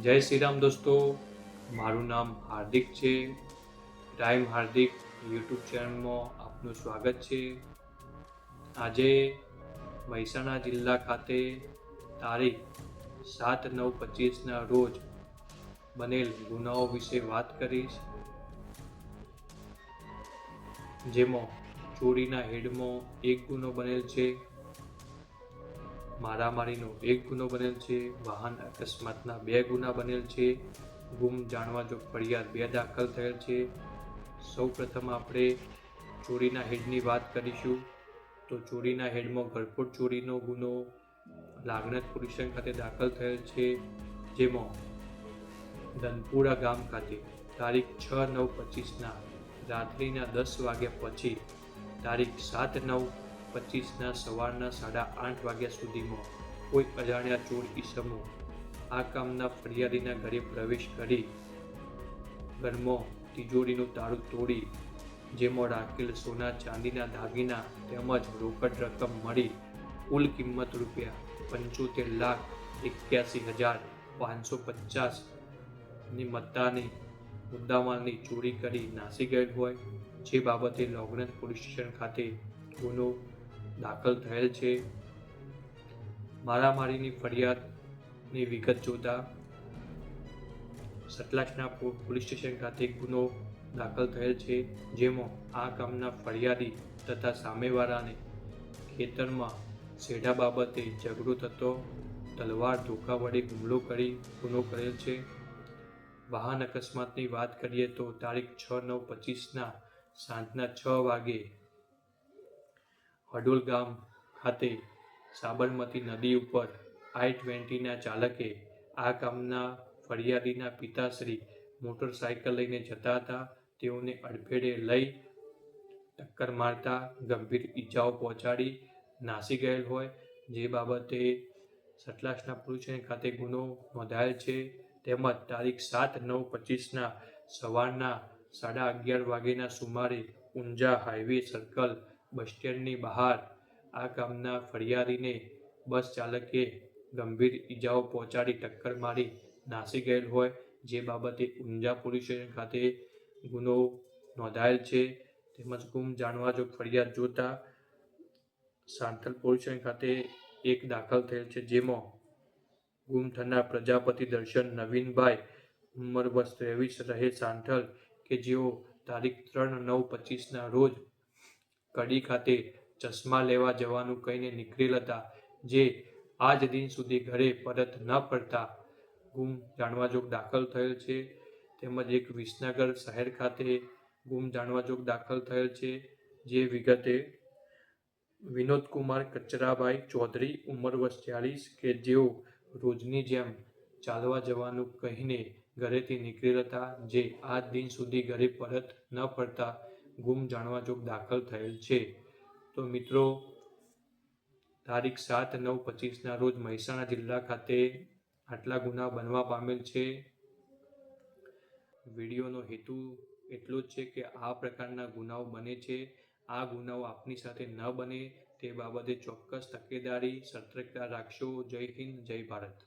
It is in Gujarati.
જય શ્રી રામ દોસ્તો, મારું નામ હાર્દિક છે. ટાઈમ હાર્દિક યુટ્યુબ ચેનલમાં આપનું સ્વાગત છે. આજે મહેસાણા જિલ્લા ખાતે તારીખ 7/9/25ના રોજ બનેલ ગુનાઓ વિશે વાત કરીશ. જેમાં ચોરીના હેડમાં એક ગુનો બનેલ છે, મારામારીનો એક ગુનો બનેલ છે, વાહન અકસ્માતના 2 ગુના બનેલ છે, ગુમ જાણવા જો ફરિયાદ 2 દાખલ થયેલ છે. સૌ પ્રથમ આપણે ચોરીના હેડની વાત કરીશું. તો ચોરીના હેડમાં ગળફોડ ચોરીનો ગુનો લાગણજ પોલીસ સ્ટેશન ખાતે દાખલ થયેલ છે. જેમાં ધનપુરા ગામ ખાતે તારીખ 6/9/25ના રાત્રિના 10 વાગ્યા પછી તારીખ 7/9/25ના સવારના 8:30 વાગ્યા સુધીમાં કોઈ અજાણ્યા ચોર ઈસમો આ ગામના ફરિયાદીના ઘરે પ્રવેશ કરી ઘરમાં તિજોરીનું તાળું તોડી જેમાં રાખેલ સોના ચાંદીના દાગીના તેમજ રોકડ રકમ મળી કુલ કિંમત ₹75,81,550 ની મત્તાની મુદ્દામાલની ચોરી કરી નાસી ગયેલ હોય, જે બાબતે લાગણજ પોલીસ સ્ટેશન ખાતે ગુનો દાખલ થયેલ છે. મારામારીની ફરિયાદની વિગત જોતા સતલાસના પોલીસ સ્ટેશન ખાતે ગુનો દાખલ થયેલ છે. જેમાં આ ગામના ફરિયાદી તથા સામેવાળાને ખેતરમાં શેઢા બાબતે ઝઘડો થતો તલવાર ધોકા વડે હુમલો કરી ગુનો કરેલ છે. વાહન અકસ્માતની વાત કરીએ તો તારીખ 6/9/25ના સાંજના 6 વાગે હડોલ ગામ ખાતે સાબરમતી નદી ઉપર I-20ના ચાલકે આ ગામના ફરિયાદીના પિતાશ્રી મોટરસાયકલ લઈને જતા હતા. તેઓને અડફેટે લઈ ટક્કર મારતા ગંભીર ઈજાઓ પહોંચાડી નાસી ગયેલ હોય, જે બાબતે સતલાસના પોલીસ સ્ટેશન ખાતે ગુનો નોંધાયેલ છે. તેમજ તારીખ 7/9/25ના સવારના 11:30 વાગ્યાના સુમારે ઊંઝા હાઈવે સર્કલ બસ સ્ટેન્ડની બહાર આ ગામના ફરિયાદીને બસ ચાલકે ગંભીર ઈજાઓ પહોંચાડી ટક્કર મારી નાસી ગયેલ હોય, જે બાબતે ઊંઝા પોલીસ સ્ટેશન ખાતે ગુનો નોંધાયેલ છે. તેમજ ગુમ જાણવા જો ફરિયાદ જોતા સાંથલ પોલીસ સ્ટેશન ખાતે એક દાખલ થયેલ છે. જેમાં ગુમ થનાર પ્રજાપતિ દર્શન નવીનભાઈ ઉંમર વર્ષ 23 રહે સાંથલ કે જેઓ તારીખ 3/9/25ના રોજ કડી ખાતે ચશ્મા લેવા જવાનું કહીને નીકળેલ હતા, જે આજ દિન સુધી ઘરે પરત ન ફરતા ગુમ જાણવા જોગ દાખલ થયેલ છે. તેમજ એક વિસનગર શહેર ખાતે ગુમ જાણવા જોગ દાખલ થયેલ છે, જે વિગતે વિનોદકુમાર કચરાભાઈ ચૌધરી ઉંમર વર્ષ 40 કે જેઓ રોજની જેમ ચાલવા જવાનું કહીને ઘરેથી નીકળેલ હતા, જે આજ દિન સુધી ઘરે પરત ન ફરતા ગુમ જાણવા જોગ દાખલ થયેલ છે. તો મિત્રો, તારીખ 7/9/25ના રોજ મહેસાણા જિલ્લા ખાતે આટલા ગુના બનવા પામેલ છે. વિડીયોનો હેતુ એટલો જ છે કે આ પ્રકારના ગુનાઓ બને છે, આ ગુનાઓ આપની સાથે ન બને તે બાબતે ચોક્કસ તકેદારી સતર્કતા રાખશો. જય હિન્દ, જય ભારત.